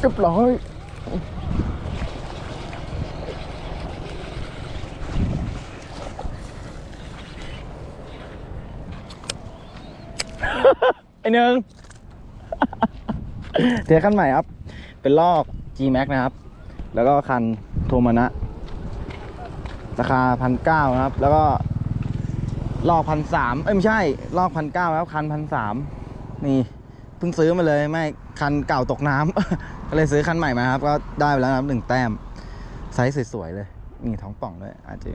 เรียบร้อยไอหนึ่งเทคันใหม่ครับเป็นลอก G Max นะครับแล้วก็คันโทมานะราคา1,900นะครับแล้วก็ลอก1,300ไม่ใช่ลอก1,900ครับคัน1,300นี่เพิ่งซื้อมาเลยไม่คันเก่าตกน้ำ ก็เลยซื้อคันใหม่มาครับก็ได้ไปแล้วนะครับ1 แต้มไซส์สวยๆเลยมีท้องป่องด้วยอาจจะ